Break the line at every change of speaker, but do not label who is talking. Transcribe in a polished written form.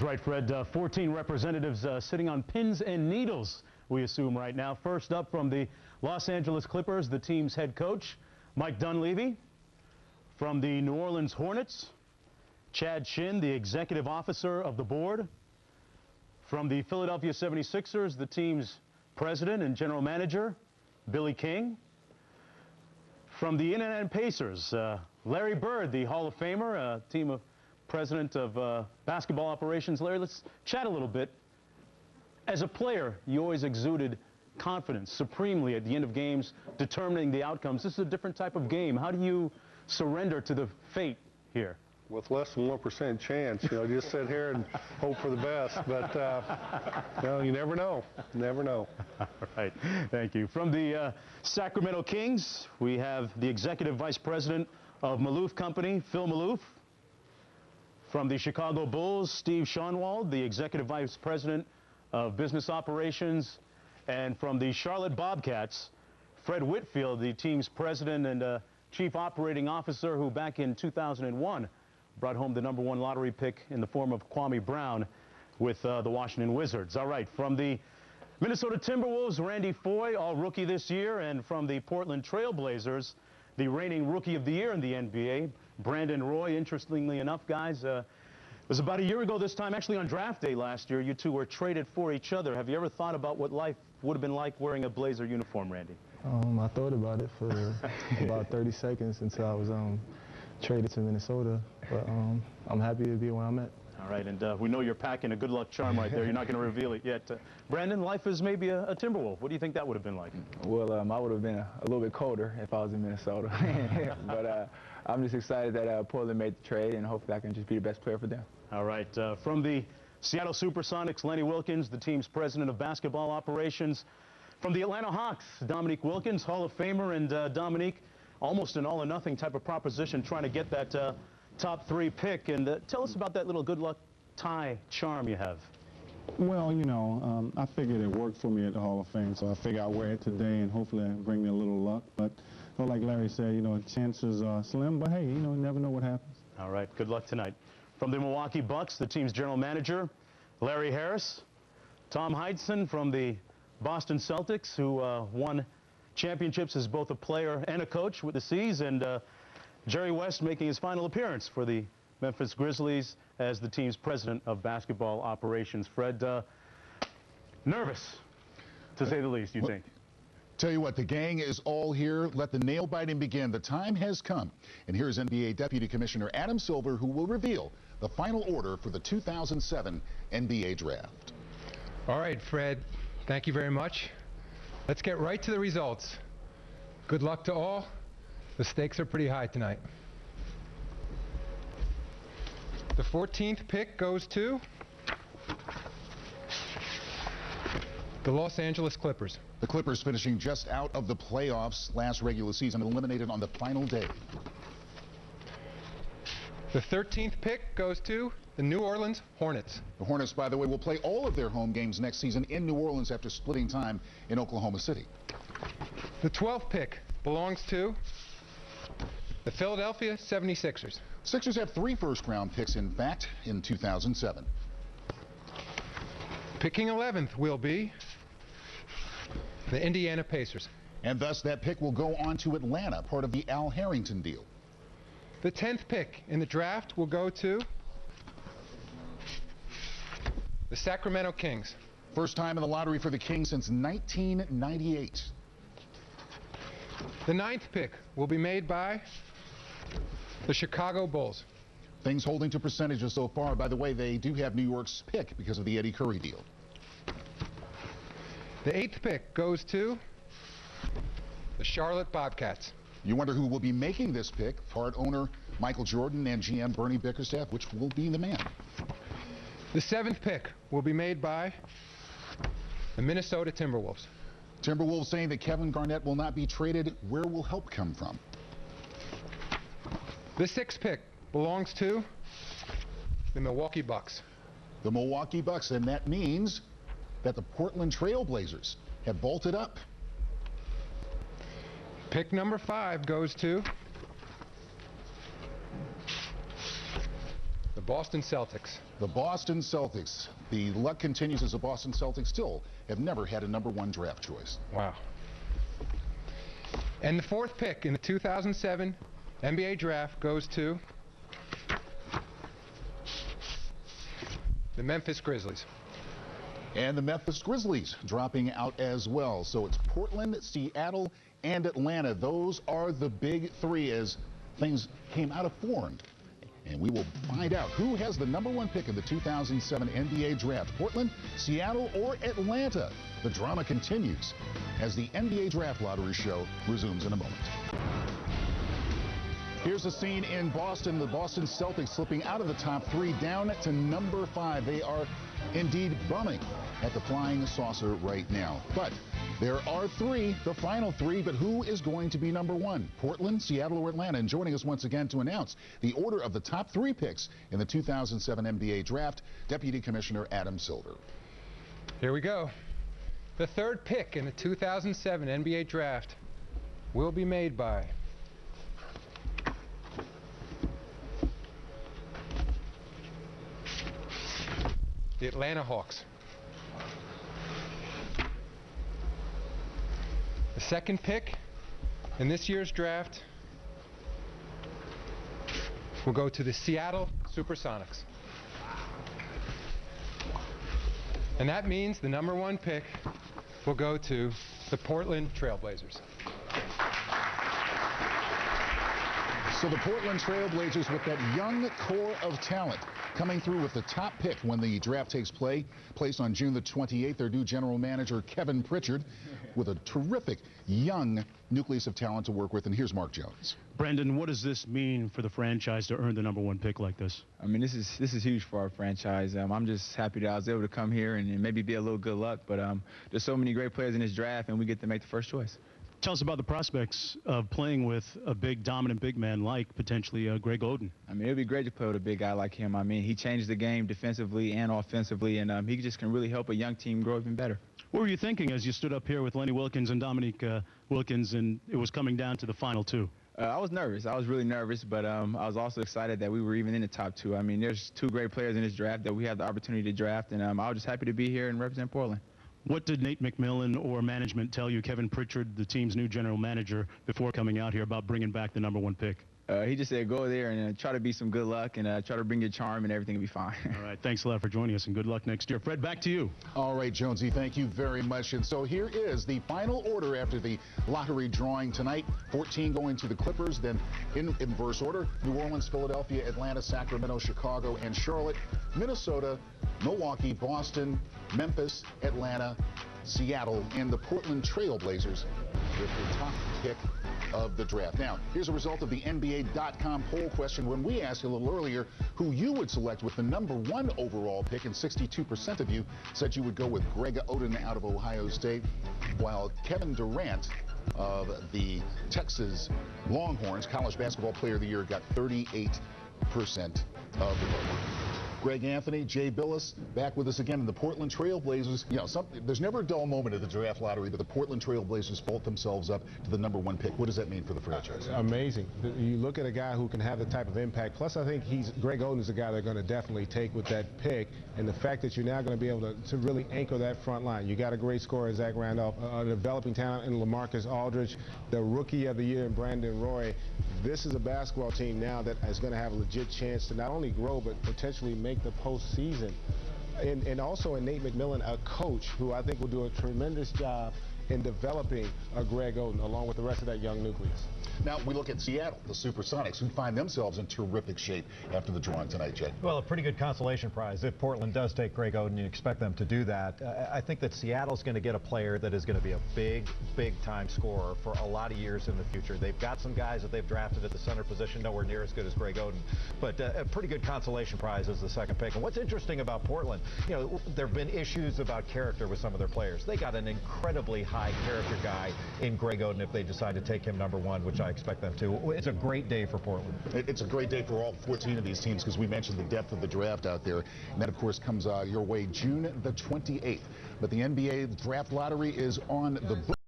right, Fred. 14 representatives sitting on pins and needles, we assume, right now. First up from the Los Angeles Clippers, the team's head coach, Mike Dunleavy. From the New Orleans Hornets, Chad Shin, the executive officer of the board. From the Philadelphia 76ers, the team's president and general manager, Billy King. From the Indiana Pacers, Larry Bird, the Hall of Famer, team of president of basketball operations. Larry, let's chat a little bit. As a player, you always exuded confidence supremely at the end of games, determining the outcomes. This is a different type of game. How do you surrender to the fate here?
With less than 1% chance, just sit here and hope for the best. But, you never know. Never know.
All right. Thank you. From the Sacramento Kings, we have the executive vice president of Maloof Company, Phil Maloof. From the Chicago Bulls, Steve Schoenwald, the executive vice president of business operations. And from the Charlotte Bobcats, Fred Whitfield, the team's president and chief operating officer, who back in 2001 brought home the #1 lottery pick in the form of Kwame Brown with the Washington Wizards. All right, from the Minnesota Timberwolves, Randy Foye, all rookie this year, and from the Portland Trail Blazers, the reigning rookie of the year in the NBA, Brandon Roy. Interestingly enough, guys, it was about a year ago this time, actually on draft day last year, you two were traded for each other. Have you ever thought about what life would have been like wearing a Blazer uniform, Randy?
I thought about it for about 30 seconds until I was traded to Minnesota, but I'm happy to be where I'm at.
All right, and we know you're packing a good luck charm right there. You're not going to reveal it yet. Brandon, life is maybe a Timberwolf. What do you think that would have been like?
Well, I would have been a little bit colder if I was in Minnesota. But I'm just excited that Portland made the trade, and hopefully I can just be the best player for them.
All right, from the Seattle Supersonics, Lenny Wilkins, the team's president of basketball operations. From the Atlanta Hawks, Dominique Wilkins, Hall of Famer, and Dominique, almost an all-or-nothing type of proposition, trying to get that top 3 pick. And tell us about that little good luck tie charm you have.
Well, I figured it worked for me at the Hall of Fame, so I figured I'd wear it today and hopefully bring me a little luck. But like Larry said, chances are slim, but hey, you never know what happens.
All right, good luck tonight. From the Milwaukee Bucks, the team's general manager, Larry Harris. Tom Heidson from the Boston Celtics, who won championships as both a player and a coach with the C's, and Jerry West making his final appearance for the Memphis Grizzlies as the team's president of basketball operations. Fred, nervous, to say the least, you think?
Tell you what, the gang is all here. Let the nail biting begin. The time has come. And here's NBA Deputy Commissioner Adam Silver, who will reveal the final order for the 2007 NBA Draft.
All right, Fred, thank you very much. Let's get right to the results. Good luck to all. The stakes are pretty high tonight. The 14th pick goes to the Los Angeles Clippers.
The Clippers finishing just out of the playoffs last regular season, eliminated on the final day.
The 13th pick goes to the New Orleans Hornets.
The Hornets, by the way, will play all of their home games next season in New Orleans after splitting time in Oklahoma City.
The 12th pick belongs to the Philadelphia 76ers.
Sixers have 3 first-round picks, in fact, in 2007.
Picking 11th will be the Indiana Pacers.
And thus that pick will go on to Atlanta, part of the Al Harrington deal.
The 10th pick in the draft will go to the Sacramento Kings.
First time in the lottery for the Kings since 1998.
The 9th pick will be made by the Chicago Bulls.
Things holding to percentages so far. By the way, they do have New York's pick because of the Eddie Curry deal.
The 8th pick goes to the Charlotte Bobcats.
You wonder who will be making this pick. Part owner Michael Jordan and GM Bernie Bickerstaff, which will be the man.
The 7th pick will be made by the Minnesota Timberwolves.
Timberwolves saying that Kevin Garnett will not be traded. Where will help come from?
The 6th pick belongs to the Milwaukee Bucks.
The Milwaukee Bucks, and that means that the Portland Trail Blazers have vaulted up.
Pick number 5 goes to The Boston Celtics.
The Boston Celtics. The luck continues as the Boston Celtics still have never had a #1 draft choice.
Wow. And the 4th pick in the 2007 NBA draft goes to the Memphis Grizzlies.
And the Memphis Grizzlies dropping out as well. So it's Portland, Seattle, and Atlanta. Those are the big three as things came out of form. And we will find out who has the #1 pick in the 2007 NBA draft. Portland, Seattle, or Atlanta. The drama continues as the NBA Draft Lottery show resumes in a moment. Here's the scene in Boston. The Boston Celtics slipping out of the top 3 down to #5. They are indeed bumming at the flying saucer right now. But there are 3, the final 3, but who is going to be #1? Portland, Seattle, or Atlanta? And joining us once again to announce the order of the top 3 picks in the 2007 NBA draft, Deputy Commissioner Adam Silver.
Here we go. The 3rd pick in the 2007 NBA draft will be made by the Atlanta Hawks. The 2nd pick in this year's draft will go to the Seattle Supersonics. And that means the #1 pick will go to the Portland Trailblazers.
So the Portland Trailblazers with that young core of talent coming through with the top pick when the draft takes place on June the 28th. Their new general manager, Kevin Pritchard, with a terrific young nucleus of talent to work with. And here's Mark Jones.
Brendan, what does this mean for the franchise to earn the #1 pick like this?
I mean, this is huge for our franchise. I'm just happy that I was able to come here and maybe be a little good luck. But there's so many great players in this draft, and we get to make the first choice.
Tell us about the prospects of playing with a big, dominant big man like potentially Greg Oden.
I mean, it would be great to play with a big guy like him. I mean, he changed the game defensively and offensively, and he just can really help a young team grow even better.
What were you thinking as you stood up here with Lenny Wilkins and Dominique Wilkins, and it was coming down to the final 2?
I was nervous. I was really nervous, but I was also excited that we were even in the top 2. I mean, there's 2 great players in this draft that we have the opportunity to draft, and I was just happy to be here and represent Portland.
What did Nate McMillan or management tell you, Kevin Pritchard, the team's new general manager, before coming out here about bringing back the #1 pick?
He just said go there and try to be some good luck and try to bring your charm and everything will be fine.
All right, thanks a lot for joining us and good luck next year. Fred, back to you.
All right, Jonesy, thank you very much. And so here is the final order after the lottery drawing tonight. 14 going to the Clippers, then in inverse order, New Orleans, Philadelphia, Atlanta, Sacramento, Chicago, and Charlotte, Minnesota, Milwaukee, Boston, Memphis, Atlanta, Seattle, and the Portland Trailblazers with the top pick of the draft. Now, here's a result of the NBA.com poll question. When we asked you a little earlier who you would select with the #1 overall pick, and 62% of you said you would go with Greg Oden out of Ohio State, while Kevin Durant of the Texas Longhorns, College Basketball Player of the Year, got 38% of the vote. Greg Anthony, Jay Billis, back with us again in the Portland Trailblazers. You know, there's never a dull moment at the draft lottery, but the Portland Trailblazers vault themselves up to the #1 pick. What does that mean for the franchise?
Amazing. You look at a guy who can have the type of impact. Plus, I think Greg Oden is a guy they're going to definitely take with that pick. And the fact that you're now going to be able to really anchor that front line. You got a great scorer, Zach Randolph, a developing talent in LaMarcus Aldridge, the Rookie of the Year in Brandon Roy. This is a basketball team now that is going to have a legit chance to not only grow, but potentially make the postseason. And also in Nate McMillan, a coach who I think will do a tremendous job in developing a Greg Oden along with the rest of that young nucleus.
Now we look at Seattle, the Supersonics, who find themselves in terrific shape after the drawing tonight, Jay.
Well, a pretty good consolation prize. If Portland does take Greg Oden, you expect them to do that. I think that Seattle's going to get a player that is going to be a big time scorer for a lot of years in the future. They've got some guys that they've drafted at the center position, nowhere near as good as Greg Oden, but a pretty good consolation prize as the 2nd pick. And what's interesting about Portland, you know, there have been issues about character with some of their players. They got an incredibly high character guy in Greg Oden if they decide to take him #1, which I expect them to. It's a great day for Portland.
It's a great day for all 14 of these teams because we mentioned the depth of the draft out there. And that, of course, comes your way June the 28th. But the NBA draft lottery is on the book.